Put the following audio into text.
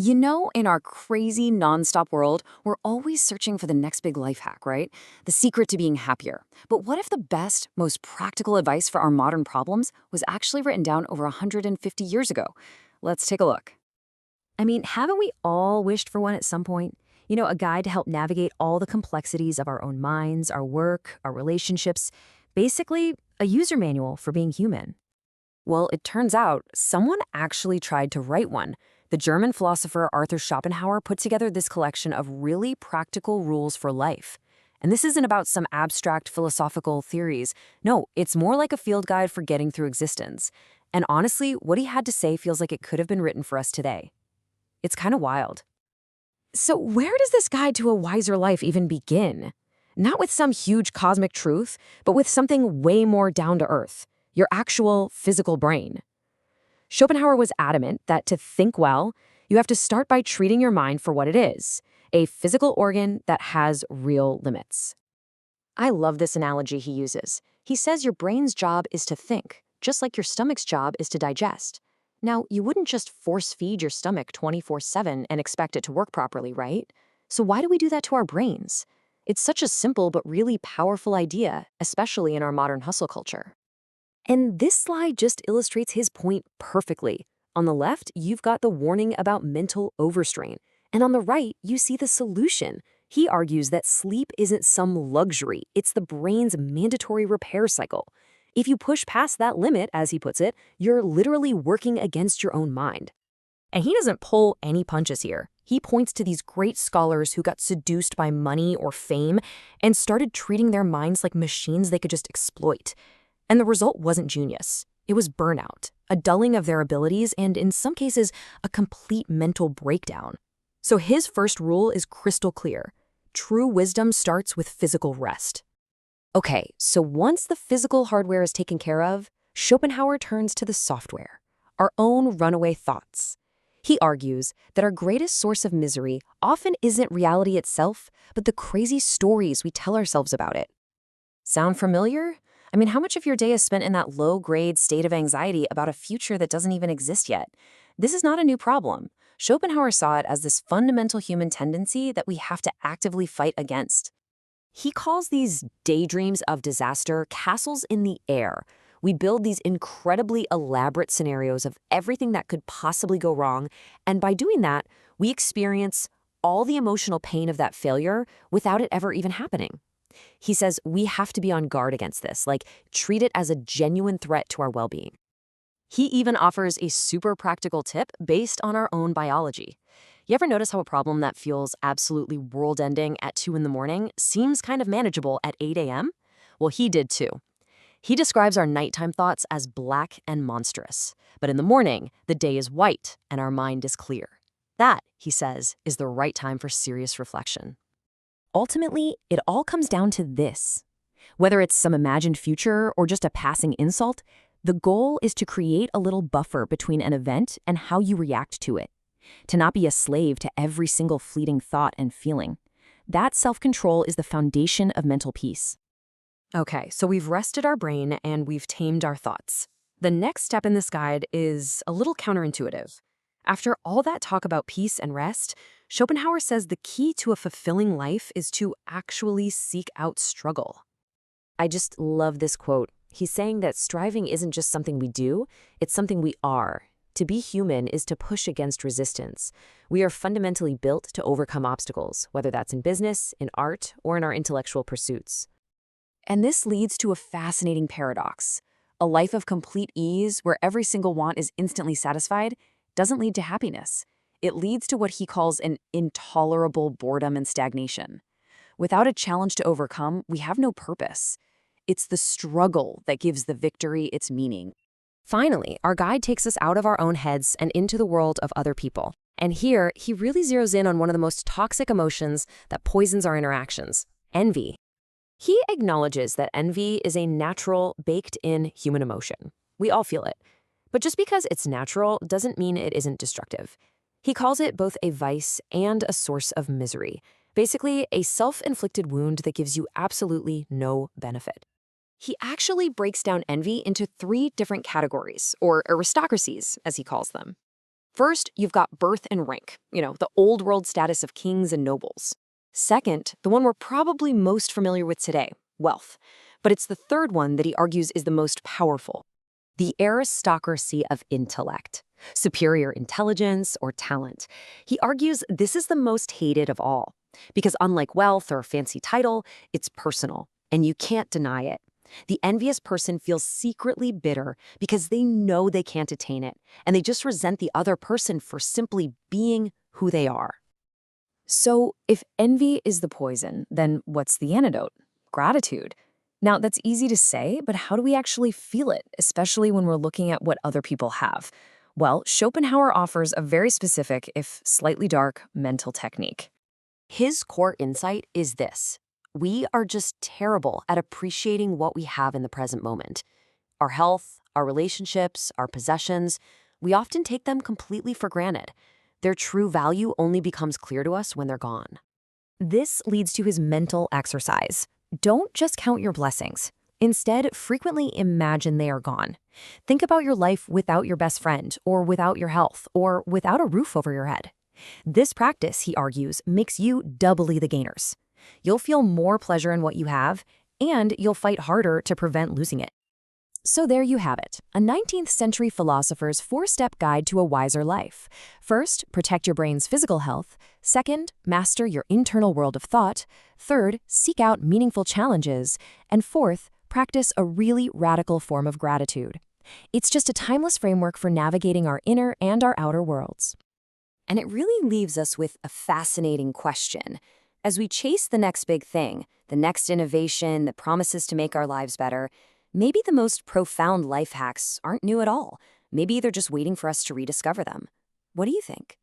You know, in our crazy, nonstop world, we're always searching for the next big life hack, right? The secret to being happier. But what if the best, most practical advice for our modern problems was actually written down over 150 years ago? Let's take a look. I mean, haven't we all wished for one at some point? A guide to help navigate all the complexities of our own minds, our work, our relationships. Basically, a user manual for being human. Well, it turns out someone actually tried to write one. The German philosopher Arthur Schopenhauer put together this collection of really practical rules for life. And this isn't about some abstract philosophical theories. No, it's more like a field guide for getting through existence. And honestly, what he had to say feels like it could have been written for us today. It's kind of wild. So, where does this guide to a wiser life even begin? Not with some huge cosmic truth, but with something way more down to earth, your actual physical brain. Schopenhauer was adamant that to think well, you have to start by treating your mind for what it is, a physical organ that has real limits. I love this analogy he uses. He says your brain's job is to think, just like your stomach's job is to digest. Now, you wouldn't just force feed your stomach 24/7 and expect it to work properly, right? So why do we do that to our brains? It's such a simple but really powerful idea, especially in our modern hustle culture. And this slide just illustrates his point perfectly. On the left, you've got the warning about mental overstrain. And on the right, you see the solution. He argues that sleep isn't some luxury, it's the brain's mandatory repair cycle. If you push past that limit, as he puts it, you're literally working against your own mind. And he doesn't pull any punches here. He points to these great scholars who got seduced by money or fame and started treating their minds like machines they could just exploit. And the result wasn't genius. It was burnout, a dulling of their abilities, and in some cases, a complete mental breakdown. So his first rule is crystal clear. True wisdom starts with physical rest. Okay, so once the physical hardware is taken care of, Schopenhauer turns to the software, our own runaway thoughts. He argues that our greatest source of misery often isn't reality itself, but the crazy stories we tell ourselves about it. Sound familiar? I mean, how much of your day is spent in that low-grade state of anxiety about a future that doesn't even exist yet? This is not a new problem. Schopenhauer saw it as this fundamental human tendency that we have to actively fight against. He calls these daydreams of disaster castles in the air. We build these incredibly elaborate scenarios of everything that could possibly go wrong, and by doing that, we experience all the emotional pain of that failure without it ever even happening. He says we have to be on guard against this, like treat it as a genuine threat to our well-being. He even offers a super practical tip based on our own biology. You ever notice how a problem that feels absolutely world-ending at 2 in the morning seems kind of manageable at 8 a.m.? Well, he did too. He describes our nighttime thoughts as black and monstrous. But in the morning, the day is white and our mind is clear. That, he says, is the right time for serious reflection. Ultimately, it all comes down to this. Whether it's some imagined future or just a passing insult, the goal is to create a little buffer between an event and how you react to it. To not be a slave to every single fleeting thought and feeling. That self-control is the foundation of mental peace. Okay, so we've rested our brain and we've tamed our thoughts. The next step in this guide is a little counterintuitive. After all that talk about peace and rest, Schopenhauer says the key to a fulfilling life is to actually seek out struggle. I just love this quote. He's saying that striving isn't just something we do, it's something we are. To be human is to push against resistance. We are fundamentally built to overcome obstacles, whether that's in business, in art, or in our intellectual pursuits. And this leads to a fascinating paradox. A life of complete ease, where every single want is instantly satisfied, doesn't lead to happiness. It leads to what he calls an intolerable boredom and stagnation. Without a challenge to overcome, we have no purpose. It's the struggle that gives the victory its meaning. Finally, our guide takes us out of our own heads and into the world of other people. And here, he really zeroes in on one of the most toxic emotions that poisons our interactions: envy. He acknowledges that envy is a natural, baked-in human emotion. We all feel it. But just because it's natural doesn't mean it isn't destructive. He calls it both a vice and a source of misery. Basically, a self-inflicted wound that gives you absolutely no benefit. He actually breaks down envy into 3 different categories, or aristocracies, as he calls them. First, you've got birth and rank, the old world status of kings and nobles. Second, the one we're probably most familiar with today, wealth. But it's the third one that he argues is the most powerful, the aristocracy of intellect, superior intelligence or talent. He argues this is the most hated of all, because unlike wealth or fancy title, it's personal, and you can't deny it. The envious person feels secretly bitter because they know they can't attain it, and they just resent the other person for simply being who they are. So, if envy is the poison, then what's the antidote? Gratitude. Now, that's easy to say, but how do we actually feel it, especially when we're looking at what other people have? Well, Schopenhauer offers a very specific, if slightly dark, mental technique. His core insight is this: we are just terrible at appreciating what we have in the present moment. Our health, our relationships, our possessions, we often take them completely for granted. Their true value only becomes clear to us when they're gone. This leads to his mental exercise. Don't just count your blessings. Instead, frequently imagine they are gone. Think about your life without your best friend, or without your health, or without a roof over your head. This practice, he argues, makes you doubly the gainers. You'll feel more pleasure in what you have, and you'll fight harder to prevent losing it. So there you have it, a 19th century philosopher's 4-step guide to a wiser life. First, protect your brain's physical health. Second, master your internal world of thought. Third, seek out meaningful challenges. And fourth, practice a really radical form of gratitude. It's just a timeless framework for navigating our inner and our outer worlds. And it really leaves us with a fascinating question. As we chase the next big thing, the next innovation that promises to make our lives better, maybe the most profound life hacks aren't new at all. Maybe they're just waiting for us to rediscover them. What do you think?